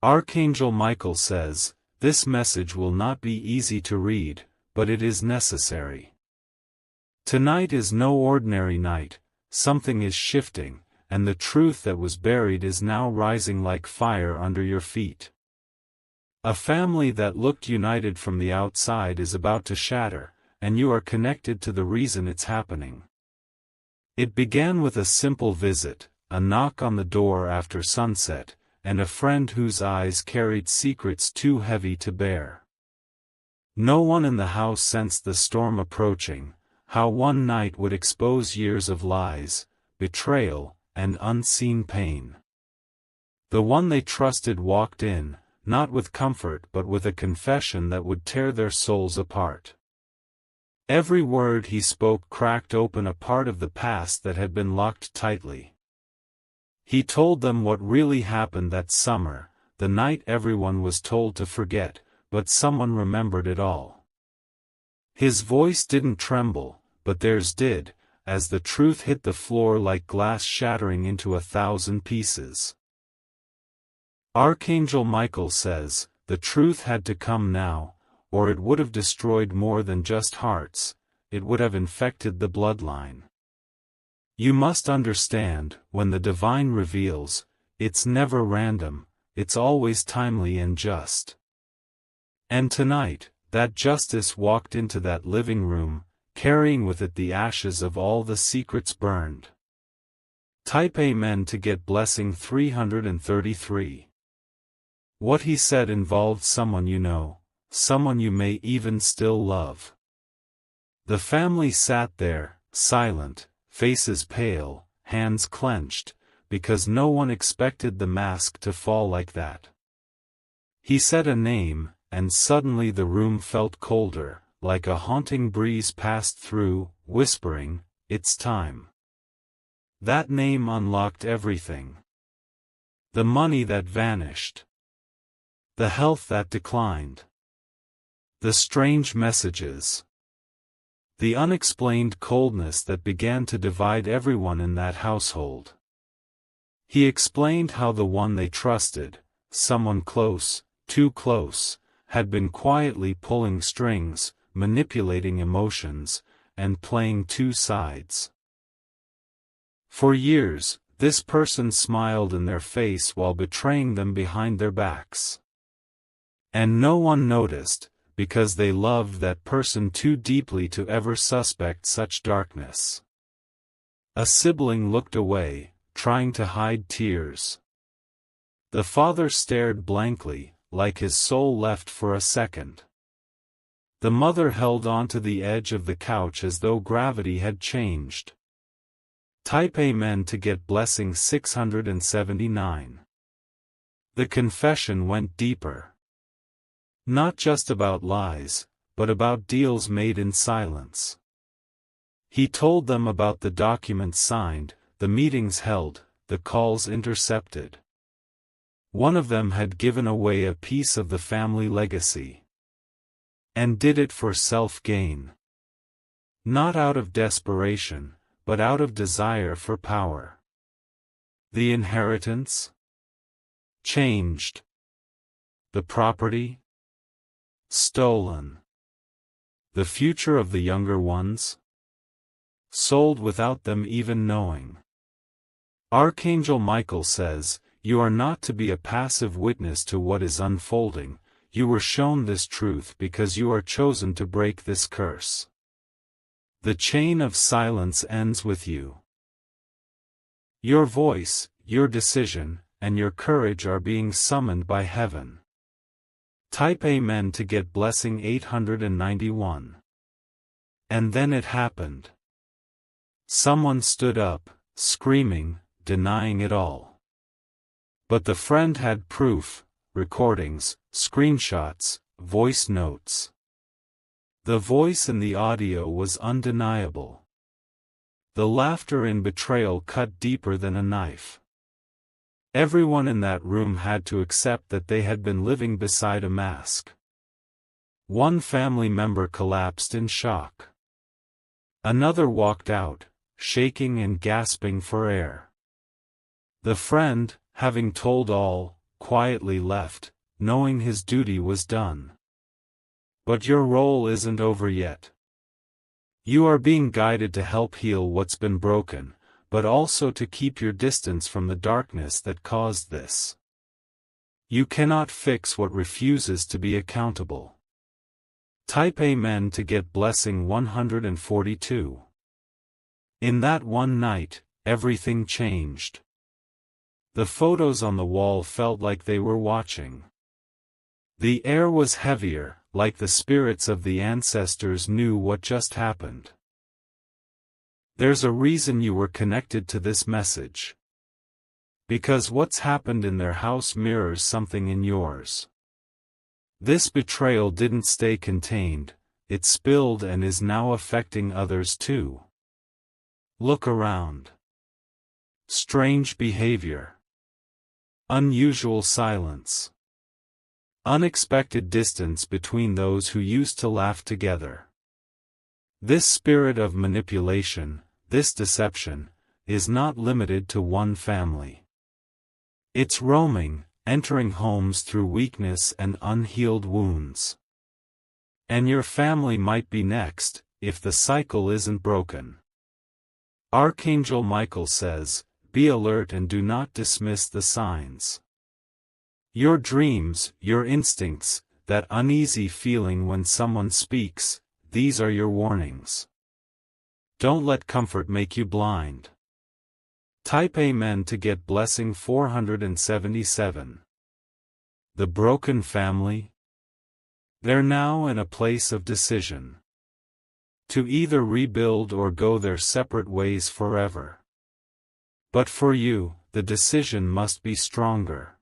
Archangel Michael says, this message will not be easy to read, but it is necessary. Tonight is no ordinary night, something is shifting, and the truth that was buried is now rising like fire under your feet. A family that looked united from the outside is about to shatter, and you are connected to the reason it's happening. It began with a simple visit, a knock on the door after sunset, and a friend whose eyes carried secrets too heavy to bear. No one in the house sensed the storm approaching, how one night would expose years of lies, betrayal, and unseen pain. The one they trusted walked in, not with comfort but with a confession that would tear their souls apart. Every word he spoke cracked open a part of the past that had been locked tightly. He told them what really happened that summer, the night everyone was told to forget, but someone remembered it all. His voice didn't tremble, but theirs did, as the truth hit the floor like glass shattering into 1,000 pieces. Archangel Michael says, the truth had to come now, or it would have destroyed more than just hearts, it would have infected the bloodline. You must understand, when the divine reveals, it's never random, it's always timely and just. And tonight, that justice walked into that living room, carrying with it the ashes of all the secrets burned. Type Amen to get blessing 333. What he said involved someone you know, someone you may even still love. The family sat there, silent, faces pale, hands clenched, because no one expected the mask to fall like that. He said a name, and suddenly the room felt colder, like a haunting breeze passed through, whispering, "It's time." That name unlocked everything. The money that vanished. The health that declined. The strange messages. The unexplained coldness that began to divide everyone in that household. He explained how the one they trusted, someone close, too close, had been quietly pulling strings, manipulating emotions, and playing two sides. For years, this person smiled in their face while betraying them behind their backs. And no one noticed, because they loved that person too deeply to ever suspect such darkness. A sibling looked away, trying to hide tears. The father stared blankly, like his soul left for a second. The mother held onto the edge of the couch as though gravity had changed. Type Amen to get blessing 679. The confession went deeper. Not just about lies, but about deals made in silence. He told them about the documents signed, the meetings held, the calls intercepted. One of them had given away a piece of the family legacy. And did it for self-gain. Not out of desperation, but out of desire for power. The inheritance? Changed. The property? Stolen. The future of the younger ones? Sold without them even knowing. Archangel Michael says, you are not to be a passive witness to what is unfolding, you were shown this truth because you are chosen to break this curse. The chain of silence ends with you. Your voice, your decision, and your courage are being summoned by heaven. Type Amen to get blessing 891. And then it happened. Someone stood up, screaming, denying it all. But the friend had proof, recordings, screenshots, voice notes. The voice in the audio was undeniable. The laughter in betrayal cut deeper than a knife. Everyone in that room had to accept that they had been living beside a mask. One family member collapsed in shock. Another walked out, shaking and gasping for air. The friend, having told all, quietly left, knowing his duty was done. But your role isn't over yet. You are being guided to help heal what's been broken, but also to keep your distance from the darkness that caused this. You cannot fix what refuses to be accountable. Type Amen to get blessing 142. In that one night, everything changed. The photos on the wall felt like they were watching. The air was heavier, like the spirits of the ancestors knew what just happened. There's a reason you were connected to this message. Because what's happened in their house mirrors something in yours. This betrayal didn't stay contained, it spilled and is now affecting others too. Look around. Strange behavior. Unusual silence. Unexpected distance between those who used to laugh together. This spirit of manipulation, this deception, is not limited to one family. It's roaming, entering homes through weakness and unhealed wounds. And your family might be next, if the cycle isn't broken. Archangel Michael says, be alert and do not dismiss the signs. Your dreams, your instincts, that uneasy feeling when someone speaks, these are your warnings. Don't let comfort make you blind. Type Amen to get blessing 477. The broken family? They're now in a place of decision. To either rebuild or go their separate ways forever. But for you, the decision must be stronger.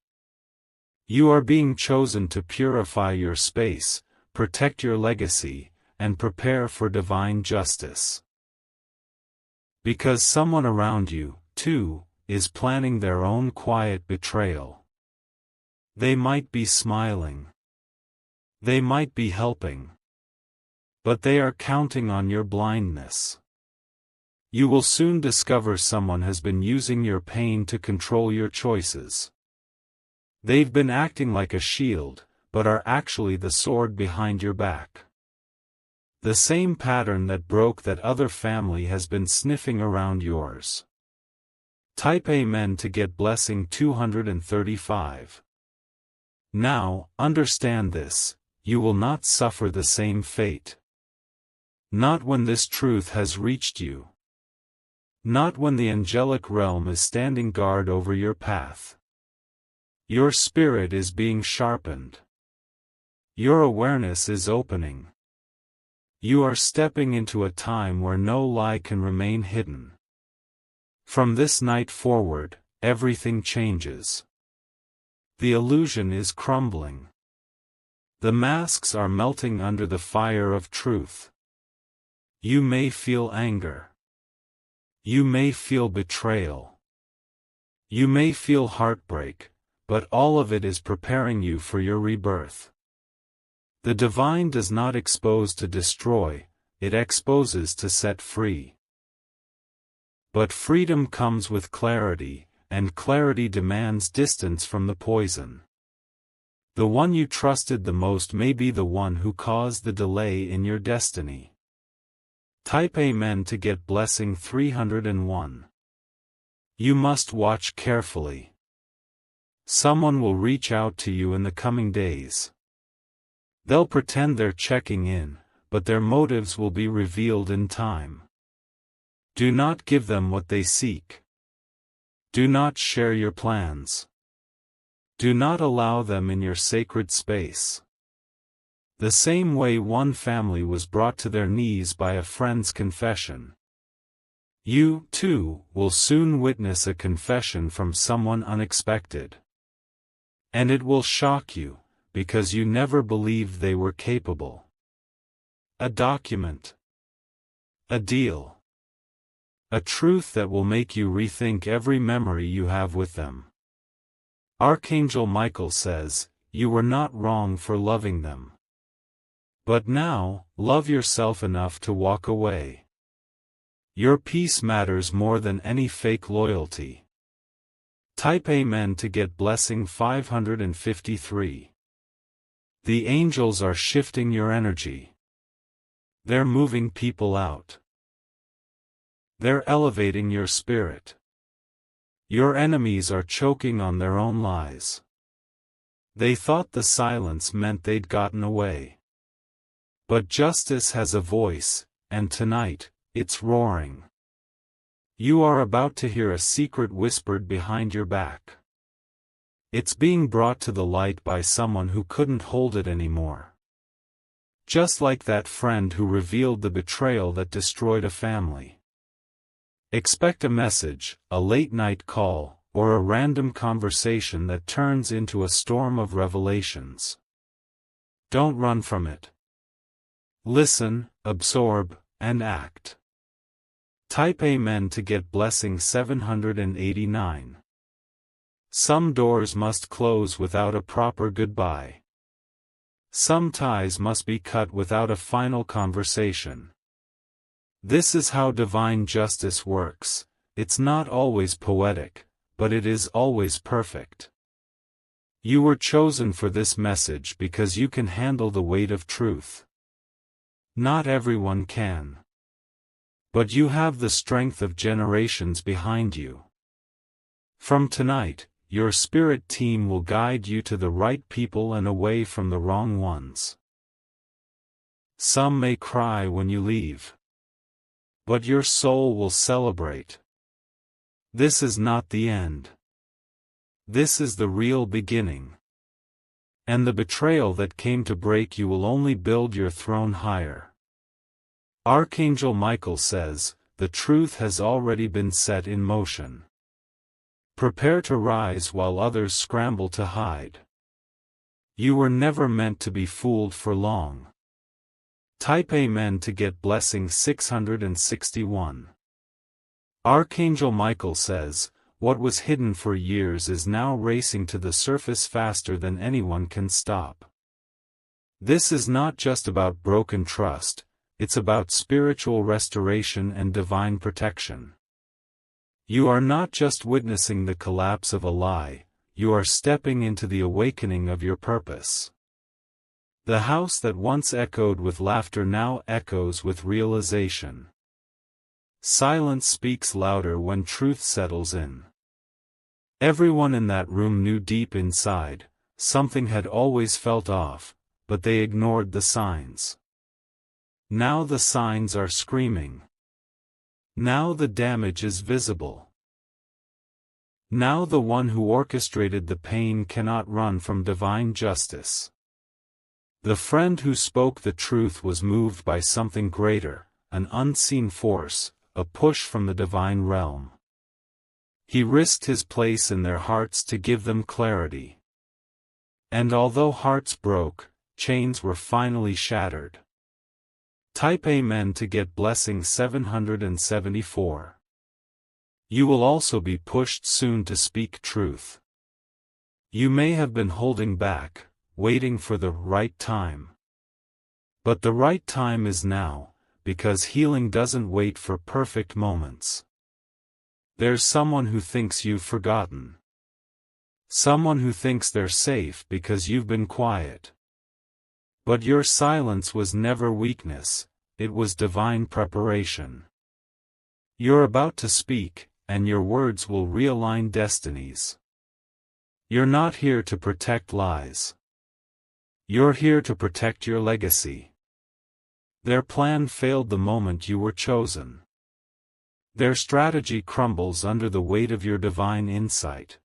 You are being chosen to purify your space, protect your legacy, and prepare for divine justice. Because someone around you, too, is planning their own quiet betrayal. They might be smiling. They might be helping. But they are counting on your blindness. You will soon discover someone has been using your pain to control your choices. They've been acting like a shield, but are actually the sword behind your back. The same pattern that broke that other family has been sniffing around yours. Type Amen to get blessing 235. Now, understand this, you will not suffer the same fate. Not when this truth has reached you. Not when the angelic realm is standing guard over your path. Your spirit is being sharpened. Your awareness is opening. You are stepping into a time where no lie can remain hidden. From this night forward, everything changes. The illusion is crumbling. The masks are melting under the fire of truth. You may feel anger. You may feel betrayal. You may feel heartbreak, but all of it is preparing you for your rebirth. The divine does not expose to destroy, it exposes to set free. But freedom comes with clarity, and clarity demands distance from the poison. The one you trusted the most may be the one who caused the delay in your destiny. Type Amen to get blessing 301. You must watch carefully. Someone will reach out to you in the coming days. They'll pretend they're checking in, but their motives will be revealed in time. Do not give them what they seek. Do not share your plans. Do not allow them in your sacred space. The same way one family was brought to their knees by a friend's confession. You, too, will soon witness a confession from someone unexpected. And it will shock you, because you never believed they were capable. A document. A deal. A truth that will make you rethink every memory you have with them. Archangel Michael says, you were not wrong for loving them. But now, love yourself enough to walk away. Your peace matters more than any fake loyalty. Type Amen to get blessing 553. The angels are shifting your energy. They're moving people out. They're elevating your spirit. Your enemies are choking on their own lies. They thought the silence meant they'd gotten away. But justice has a voice, and tonight, it's roaring. You are about to hear a secret whispered behind your back. It's being brought to the light by someone who couldn't hold it anymore. Just like that friend who revealed the betrayal that destroyed a family. Expect a message, a late-night call, or a random conversation that turns into a storm of revelations. Don't run from it. Listen, absorb, and act. Type Amen to get blessing 789. Some doors must close without a proper goodbye. Some ties must be cut without a final conversation. This is how divine justice works. It's not always poetic, but it is always perfect. You were chosen for this message because you can handle the weight of truth. Not everyone can. But you have the strength of generations behind you. From tonight, your spirit team will guide you to the right people and away from the wrong ones. Some may cry when you leave. But your soul will celebrate. This is not the end. This is the real beginning. And the betrayal that came to break you will only build your throne higher. Archangel Michael says, the truth has already been set in motion. Prepare to rise while others scramble to hide. You were never meant to be fooled for long. Type Amen to get blessing 661. Archangel Michael says, what was hidden for years is now racing to the surface faster than anyone can stop. This is not just about broken trust, it's about spiritual restoration and divine protection. You are not just witnessing the collapse of a lie, you are stepping into the awakening of your purpose. The house that once echoed with laughter now echoes with realization. Silence speaks louder when truth settles in. Everyone in that room knew deep inside, something had always felt off, but they ignored the signs. Now the signs are screaming. Now the damage is visible. Now the one who orchestrated the pain cannot run from divine justice. The friend who spoke the truth was moved by something greater, an unseen force, a push from the divine realm. He risked his place in their hearts to give them clarity. And although hearts broke, chains were finally shattered. Type Amen to get blessing 774. You will also be pushed soon to speak truth. You may have been holding back, waiting for the right time. But the right time is now, because healing doesn't wait for perfect moments. There's someone who thinks you've forgotten. Someone who thinks they're safe because you've been quiet. But your silence was never weakness, it was divine preparation. You're about to speak, and your words will realign destinies. You're not here to protect lies. You're here to protect your legacy. Their plan failed the moment you were chosen. Their strategy crumbles under the weight of your divine insight.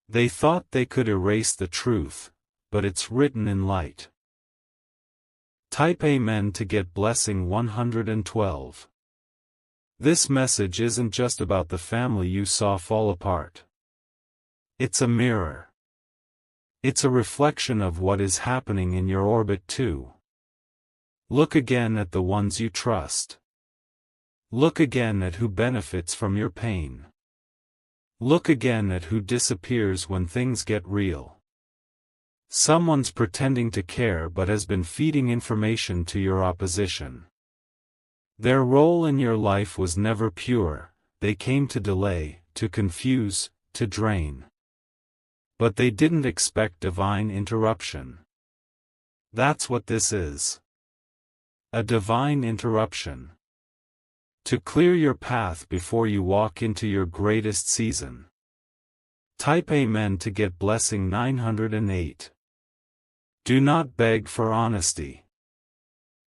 They thought they could erase the truth, but it's written in light. Type Amen to get blessing 112. This message isn't just about the family you saw fall apart. It's a mirror. It's a reflection of what is happening in your orbit too. Look again at the ones you trust. Look again at who benefits from your pain. Look again at who disappears when things get real. Someone's pretending to care but has been feeding information to your opposition. Their role in your life was never pure, they came to delay, to confuse, to drain. But they didn't expect divine interruption. That's what this is. A divine interruption. To clear your path before you walk into your greatest season. Type Amen to get blessing 908. Do not beg for honesty.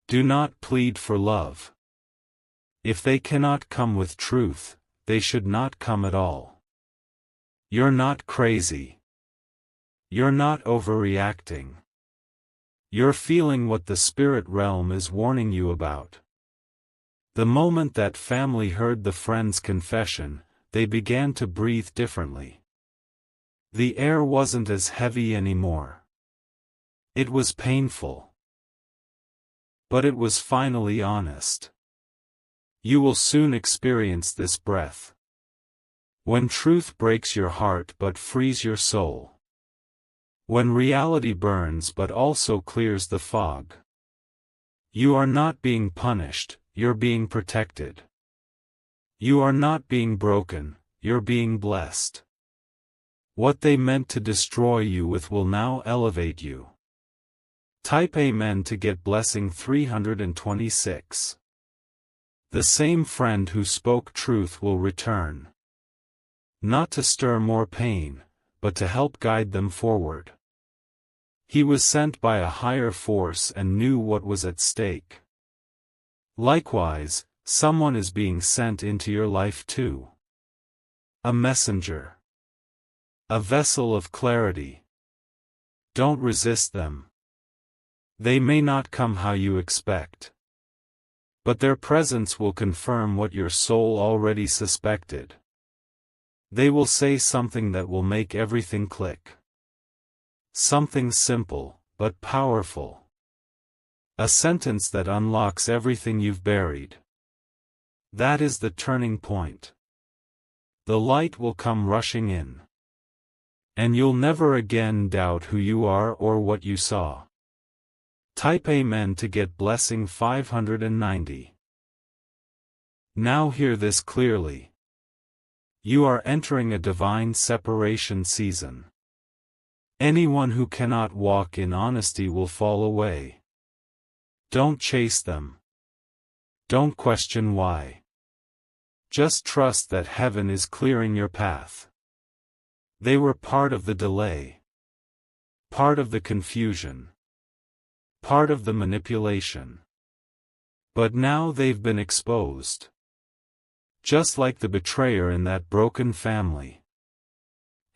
Do not plead for love. If they cannot come with truth, they should not come at all. You're not crazy. You're not overreacting. You're feeling what the spirit realm is warning you about. The moment that family heard the friend's confession, they began to breathe differently. The air wasn't as heavy anymore. It was painful. But it was finally honest. You will soon experience this breath. When truth breaks your heart but frees your soul. When reality burns but also clears the fog. You are not being punished, you're being protected. You are not being broken, you're being blessed. What they meant to destroy you with will now elevate you. Type Amen to get blessing 326. The same friend who spoke truth will return. Not to stir more pain, but to help guide them forward. He was sent by a higher force and knew what was at stake. Likewise, someone is being sent into your life too. A messenger. A vessel of clarity. Don't resist them. They may not come how you expect. But their presence will confirm what your soul already suspected. They will say something that will make everything click. Something simple, but powerful. A sentence that unlocks everything you've buried. That is the turning point. The light will come rushing in. And you'll never again doubt who you are or what you saw. Type Amen to get blessing 590. Now hear this clearly. You are entering a divine separation season. Anyone who cannot walk in honesty will fall away. Don't chase them. Don't question why. Just trust that heaven is clearing your path. They were part of the delay. Part of the confusion. Part of the manipulation. But now they've been exposed. Just like the betrayer in that broken family.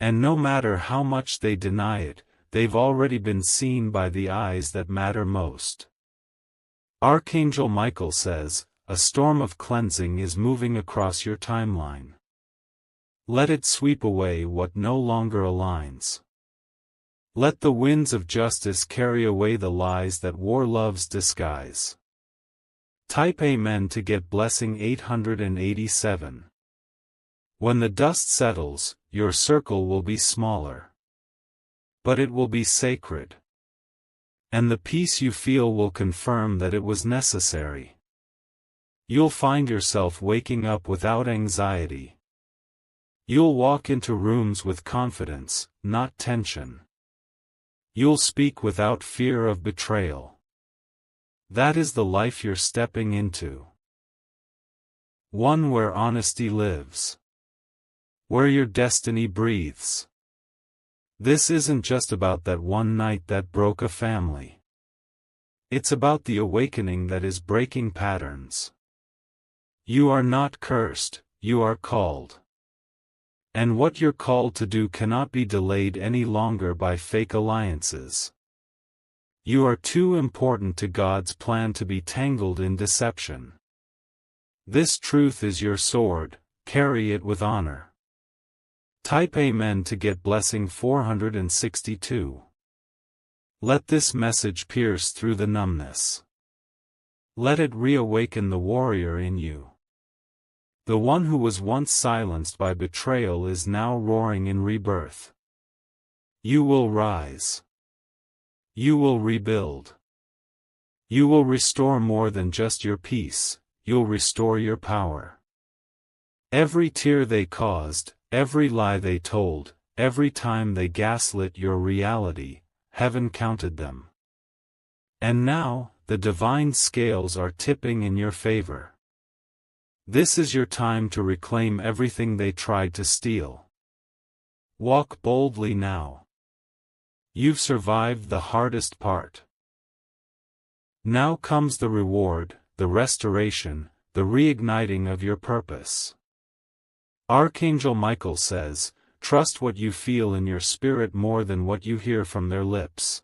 And no matter how much they deny it, they've already been seen by the eyes that matter most. Archangel Michael says, a storm of cleansing is moving across your timeline. Let it sweep away what no longer aligns. Let the winds of justice carry away the lies that war loves disguise. Type Amen to get blessing 887. When the dust settles, your circle will be smaller. But it will be sacred. And the peace you feel will confirm that it was necessary. You'll find yourself waking up without anxiety. You'll walk into rooms with confidence, not tension. You'll speak without fear of betrayal. That is the life you're stepping into. One where honesty lives. Where your destiny breathes. This isn't just about that one night that broke a family. It's about the awakening that is breaking patterns. You are not cursed, you are called. And what you're called to do cannot be delayed any longer by fake alliances. You are too important to God's plan to be tangled in deception. This truth is your sword, carry it with honor. Type Amen to get blessing 462. Let this message pierce through the numbness. Let it reawaken the warrior in you. The one who was once silenced by betrayal is now roaring in rebirth. You will rise. You will rebuild. You will restore more than just your peace, you'll restore your power. Every tear they caused, Every lie they told, every time they gaslit your reality, heaven counted them. And now, the divine scales are tipping in your favor. This is your time to reclaim everything they tried to steal. Walk boldly now. You've survived the hardest part. Now comes the reward, the restoration, the reigniting of your purpose. Archangel Michael says, trust what you feel in your spirit more than what you hear from their lips.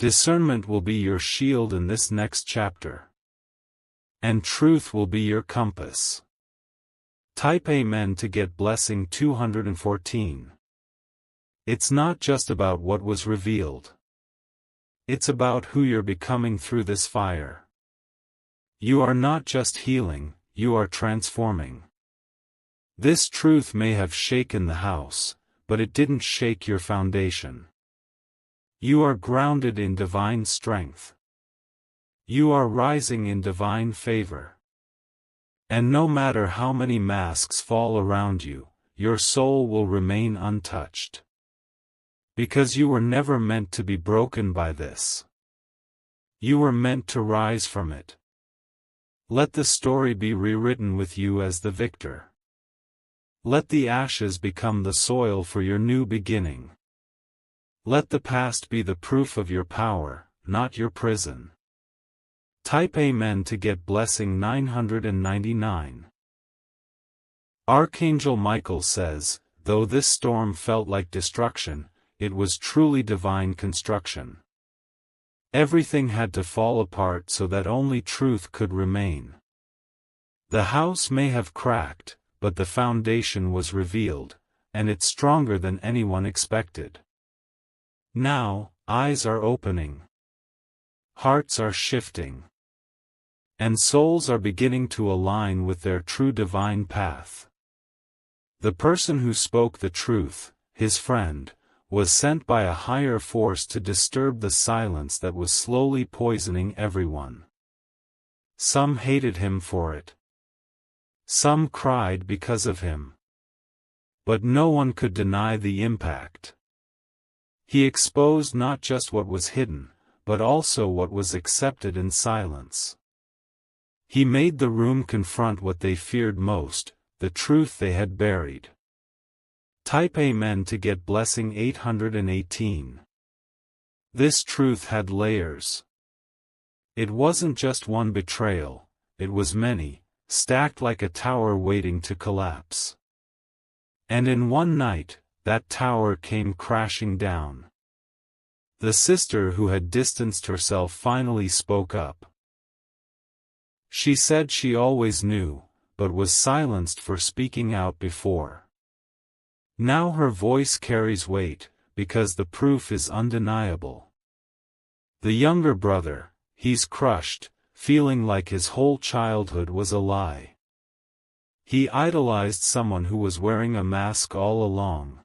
Discernment will be your shield in this next chapter. And truth will be your compass. Type Amen to get blessing 214. It's not just about what was revealed. It's about who you're becoming through this fire. You are not just healing, you are transforming. This truth may have shaken the house, but it didn't shake your foundation. You are grounded in divine strength. You are rising in divine favor. And no matter how many masks fall around you, your soul will remain untouched. Because you were never meant to be broken by this. You were meant to rise from it. Let the story be rewritten with you as the victor. Let the ashes become the soil for your new beginning. Let the past be the proof of your power, not your prison. Type Amen to get blessing 999. Archangel Michael says, though this storm felt like destruction, it was truly divine construction. Everything had to fall apart so that only truth could remain. The house may have cracked, but the foundation was revealed, and it's stronger than anyone expected. Now, eyes are opening. Hearts are shifting. And souls are beginning to align with their true divine path. The person who spoke the truth, his friend, was sent by a higher force to disturb the silence that was slowly poisoning everyone. Some hated him for it. Some cried because of him. But no one could deny the impact. He exposed not just what was hidden, but also what was accepted in silence. He made the room confront what they feared most, the truth they had buried. Type Amen to get blessing 818. This truth had layers. It wasn't just one betrayal, it was many, stacked like a tower waiting to collapse. And in one night, that tower came crashing down. The sister who had distanced herself finally spoke up. She said she always knew, but was silenced for speaking out before. Now her voice carries weight, because the proof is undeniable. The younger brother, he's crushed, feeling like his whole childhood was a lie. He idolized someone who was wearing a mask all along.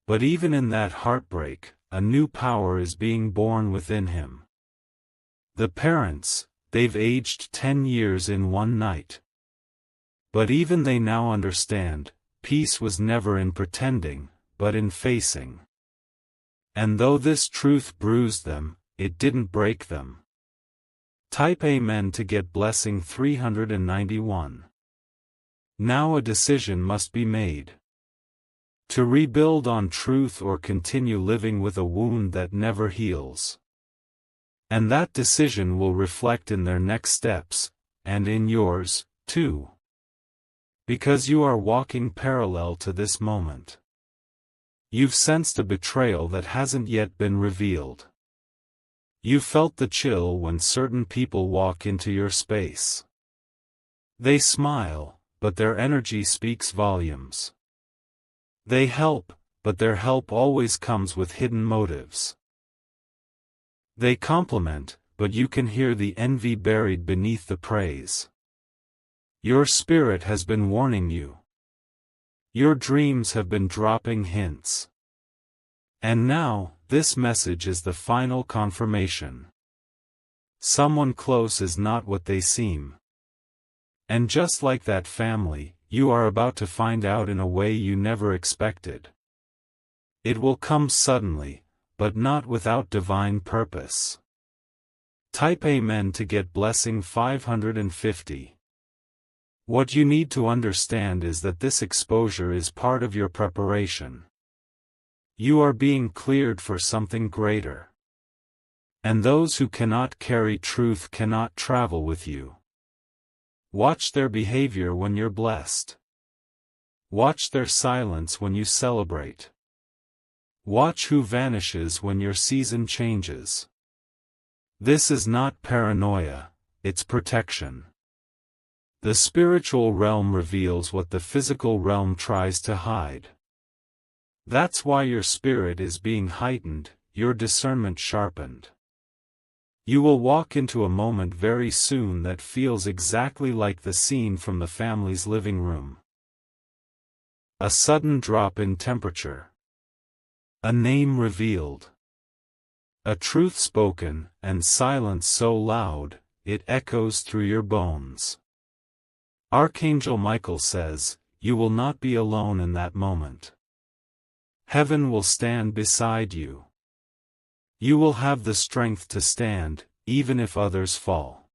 But even in that heartbreak, a new power is being born within him. The parents, they've aged 10 years in one night. But even they now understand, peace was never in pretending, but in facing. And though this truth bruised them, it didn't break them. Type Amen to get blessing 391. Now a decision must be made. To rebuild on truth or continue living with a wound that never heals. And that decision will reflect in their next steps, and in yours, too. Because you are walking parallel to this moment. You've sensed a betrayal that hasn't yet been revealed. You felt the chill when certain people walk into your space. They smile, but their energy speaks volumes. They help, but their help always comes with hidden motives. They compliment, but you can hear the envy buried beneath the praise. Your spirit has been warning you. Your dreams have been dropping hints. And now, this message is the final confirmation. Someone close is not what they seem. And just like that family, you are about to find out in a way you never expected. It will come suddenly, but not without divine purpose. Type Amen to get blessing 550. What you need to understand is that this exposure is part of your preparation. You are being cleared for something greater. And those who cannot carry truth cannot travel with you. Watch their behavior when you're blessed. Watch their silence when you celebrate. Watch who vanishes when your season changes. This is not paranoia, it's protection. The spiritual realm reveals what the physical realm tries to hide. That's why your spirit is being heightened, your discernment sharpened. You will walk into a moment very soon that feels exactly like the scene from the family's living room. A sudden drop in temperature. A name revealed. A truth spoken, and silence so loud, it echoes through your bones. Archangel Michael says, you will not be alone in that moment. Heaven will stand beside you. You will have the strength to stand, even if others fall.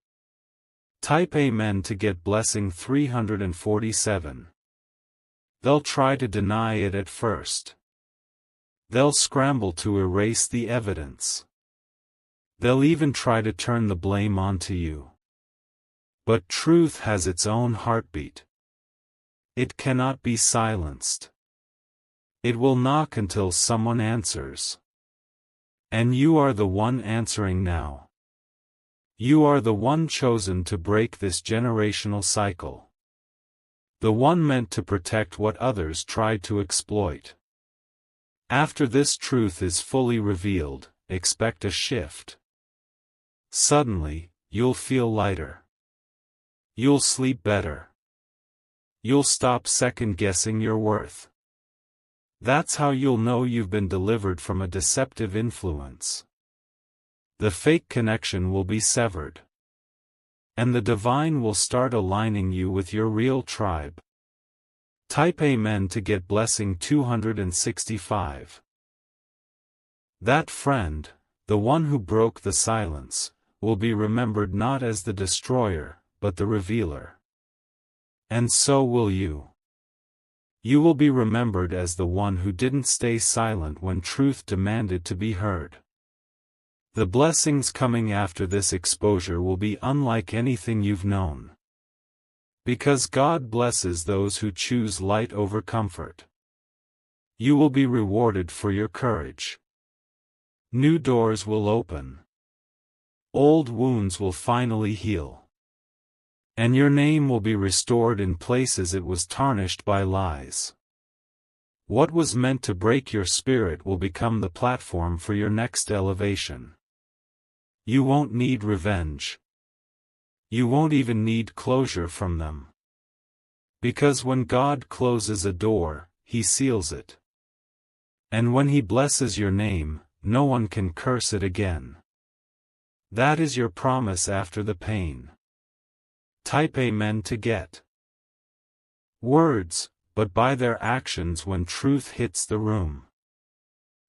Type Amen to get blessing 347. They'll try to deny it at first. They'll scramble to erase the evidence. They'll even try to turn the blame onto you. But truth has its own heartbeat. It cannot be silenced. It will knock until someone answers. And you are the one answering now. You are the one chosen to break this generational cycle. The one meant to protect what others tried to exploit. After this truth is fully revealed, expect a shift. Suddenly, you'll feel lighter. You'll sleep better. You'll stop second-guessing your worth. That's how you'll know you've been delivered from a deceptive influence. The fake connection will be severed. And the divine will start aligning you with your real tribe. Type Amen to get blessing 265. That friend, the one who broke the silence, will be remembered not as the destroyer, but the revealer. And so will you. You will be remembered as the one who didn't stay silent when truth demanded to be heard. The blessings coming after this exposure will be unlike anything you've known. Because God blesses those who choose light over comfort. You will be rewarded for your courage. New doors will open. Old wounds will finally heal. And your name will be restored in places it was tarnished by lies. What was meant to break your spirit will become the platform for your next elevation. You won't need revenge. You won't even need closure from them. Because when God closes a door, He seals it. And when He blesses your name, no one can curse it again. That is your promise after the pain. Type Amen to get words, but by their actions when truth hits the room.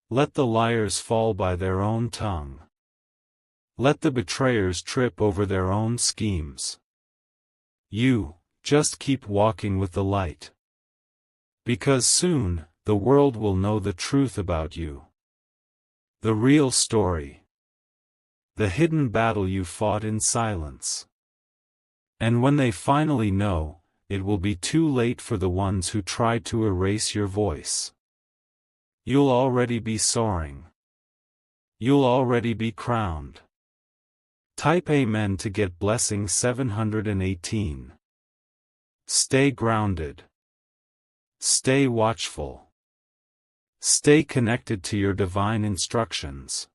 Let the liars fall by their own tongue. Let the betrayers trip over their own schemes. You, just keep walking with the light. Because soon, the world will know the truth about you. The real story. The hidden battle you fought in silence. And when they finally know, it will be too late for the ones who tried to erase your voice. You'll already be soaring. You'll already be crowned. Type Amen to get blessing 718. Stay grounded. Stay watchful. Stay connected to your divine instructions.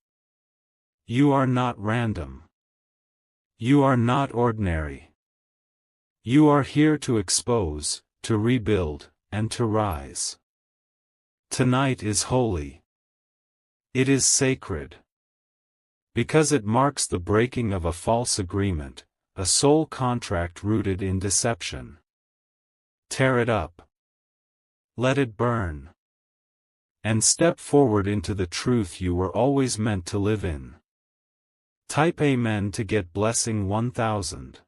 You are not random. You are not ordinary. You are here to expose, to rebuild, and to rise. Tonight is holy. It is sacred. Because it marks the breaking of a false agreement, a soul contract rooted in deception. Tear it up. Let it burn. And step forward into the truth you were always meant to live in. Type Amen to get blessing 1000.